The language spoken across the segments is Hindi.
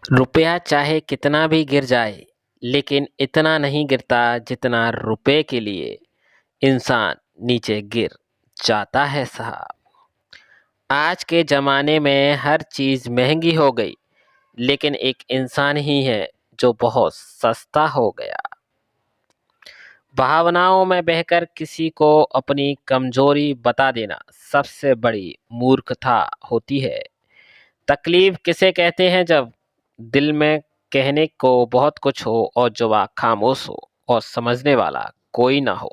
रुपया चाहे कितना भी गिर जाए, लेकिन इतना नहीं गिरता जितना रुपए के लिए इंसान नीचे गिर जाता है साहब। आज के ज़माने में हर चीज़ महंगी हो गई, लेकिन एक इंसान ही है जो बहुत सस्ता हो गया। भावनाओं में बहकर किसी को अपनी कमजोरी बता देना सबसे बड़ी मूर्खता होती है। तकलीफ किसे कहते हैं जब दिल में कहने को बहुत कुछ हो और जुबान खामोश हो और समझने वाला कोई ना हो।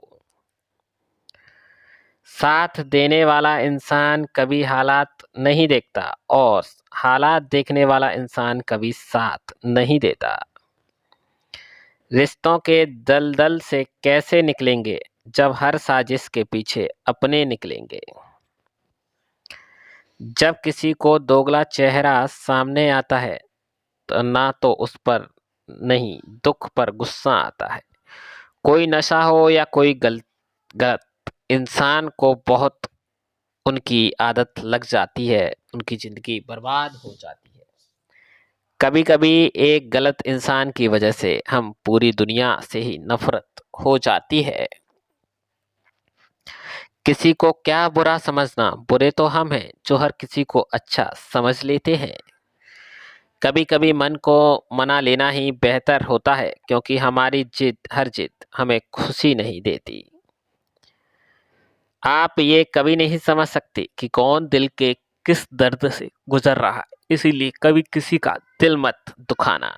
साथ देने वाला इंसान कभी हालात नहीं देखता और हालात देखने वाला इंसान कभी साथ नहीं देता। रिश्तों के दलदल से कैसे निकलेंगे जब हर साजिश के पीछे अपने निकलेंगे। जब किसी को दोगला चेहरा सामने आता है तो ना तो उस पर नहीं दुख पर गुस्सा आता है। कोई नशा हो या कोई गलत इंसान को बहुत उनकी आदत लग जाती है, उनकी ज़िंदगी बर्बाद हो जाती है। कभी कभी एक गलत इंसान की वजह से हम पूरी दुनिया से ही नफरत हो जाती है। किसी को क्या बुरा समझना, बुरे तो हम हैं जो हर किसी को अच्छा समझ लेते हैं। कभी कभी मन को मना लेना ही बेहतर होता है, क्योंकि हमारी हर जिद हमें खुशी नहीं देती। आप ये कभी नहीं समझ सकते कि कौन दिल के किस दर्द से गुजर रहा है, इसीलिए कभी किसी का दिल मत दुखाना।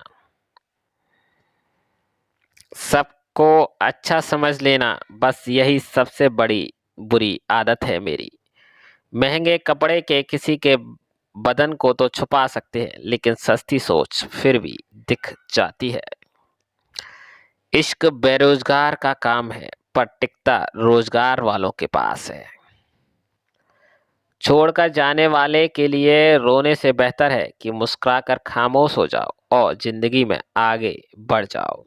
सबको अच्छा समझ लेना, बस यही सबसे बड़ी बुरी आदत है मेरी। महंगे कपड़े के किसी के बदन को तो छुपा सकते हैं, लेकिन सस्ती सोच फिर भी दिख जाती है। इश्क बेरोजगार का काम है, पर टिकता रोजगार वालों के पास है। छोड़कर जाने वाले के लिए रोने से बेहतर है कि मुस्कुराकर खामोश हो जाओ और जिंदगी में आगे बढ़ जाओ।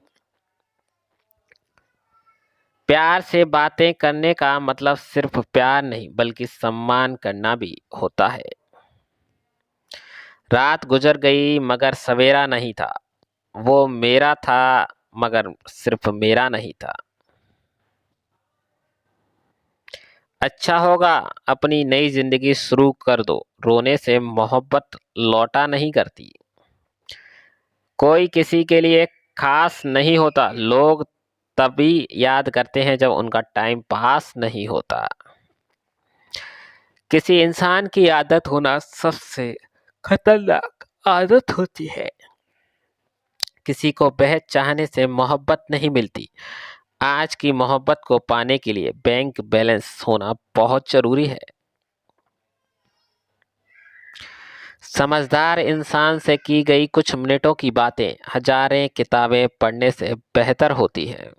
प्यार से बातें करने का मतलब सिर्फ प्यार नहीं, बल्कि सम्मान करना भी होता है। रात गुजर गई मगर सवेरा नहीं था, वो मेरा था मगर सिर्फ मेरा नहीं था। अच्छा होगा अपनी नई जिंदगी शुरू कर दो, रोने से मोहब्बत लौटा नहीं करती। कोई किसी के लिए खास नहीं होता, लोग तभी याद करते हैं जब उनका टाइम पास नहीं होता। किसी इंसान की आदत होना सबसे खतरनाक आदत होती है। किसी को बेहद चाहने से मोहब्बत नहीं मिलती। आज की मोहब्बत को पाने के लिए बैंक बैलेंस होना बहुत जरूरी है। समझदार इंसान से की गई कुछ मिनटों की बातें हजारें किताबें पढ़ने से बेहतर होती है।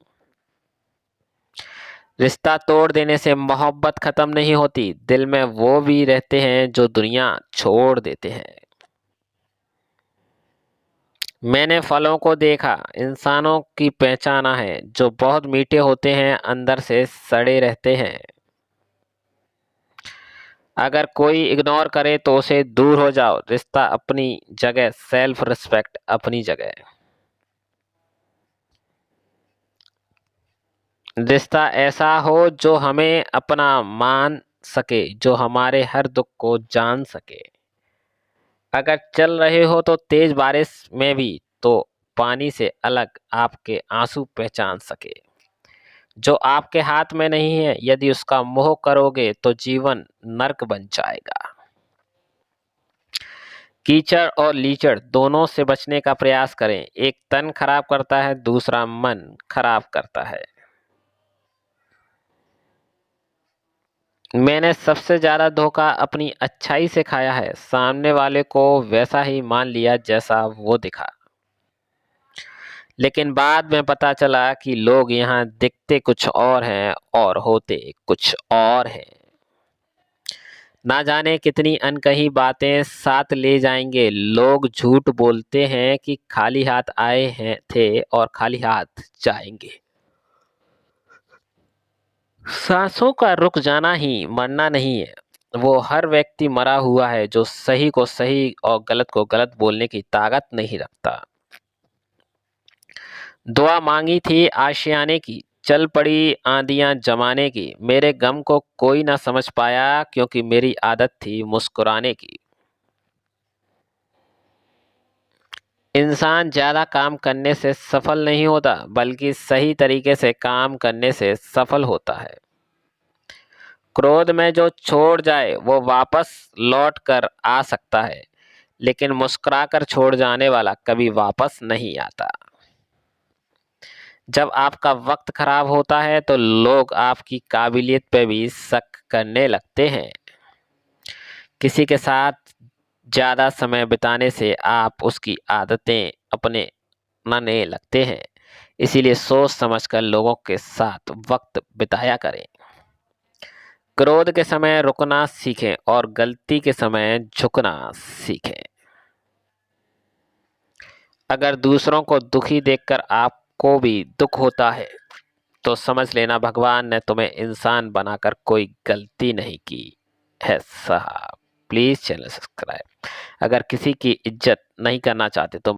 रिश्ता तोड़ देने से मोहब्बत खत्म नहीं होती, दिल में वो भी रहते हैं जो दुनिया छोड़ देते हैं। मैंने फलों को देखा, इंसानों की पहचाना है, जो बहुत मीठे होते हैं अंदर से सड़े रहते हैं। अगर कोई इग्नोर करे तो उसे दूर हो जाओ। रिश्ता अपनी जगह, सेल्फ रिस्पेक्ट अपनी जगह। रिश्ता ऐसा हो जो हमें अपना मान सके, जो हमारे हर दुख को जान सके। अगर चल रहे हो तो तेज बारिश में भी, तो पानी से अलग आपके आंसू पहचान सके। जो आपके हाथ में नहीं है, यदि उसका मोह करोगे तो जीवन नर्क बन जाएगा। कीचड़ और लीचड़ दोनों से बचने का प्रयास करें। एक तन खराब करता है, दूसरा मन खराब करता है। मैंने सबसे ज्यादा धोखा अपनी अच्छाई से खाया है। सामने वाले को वैसा ही मान लिया जैसा वो दिखा, लेकिन बाद में पता चला कि लोग यहाँ दिखते कुछ और हैं और होते कुछ और हैं। ना जाने कितनी अनकही बातें साथ ले जाएंगे। लोग झूठ बोलते हैं कि खाली हाथ आए हैं थे और खाली हाथ जाएंगे। सांसों का रुक जाना ही मरना नहीं है। वो हर व्यक्ति मरा हुआ है जो सही को सही और गलत को गलत बोलने की ताकत नहीं रखता। दुआ मांगी थी आशियाने की, चल पड़ी आंधियां जमाने की, मेरे गम को कोई ना समझ पाया क्योंकि मेरी आदत थी मुस्कुराने की। इंसान ज्यादा काम करने से सफल नहीं होता, बल्कि सही तरीके से काम करने से सफल होता है। क्रोध में जो छोड़ जाए वो वापस लौट कर आ सकता है, लेकिन मुस्कुराकर छोड़ जाने वाला कभी वापस नहीं आता। जब आपका वक्त खराब होता है तो लोग आपकी काबिलियत पे भी शक करने लगते हैं। किसी के साथ ज़्यादा समय बिताने से आप उसकी आदतें अपनाने लगते हैं। इसीलिए सोच समझकर लोगों के साथ वक्त बिताया करें। क्रोध के समय रुकना सीखें और गलती के समय झुकना सीखें। अगर दूसरों को दुखी देखकर आपको भी दुख होता है तो समझ लेना भगवान ने तुम्हें इंसान बनाकर कोई गलती नहीं की है साहब। Please channel subscribe. अगर किसी की इज्जत नहीं करना चाहते तो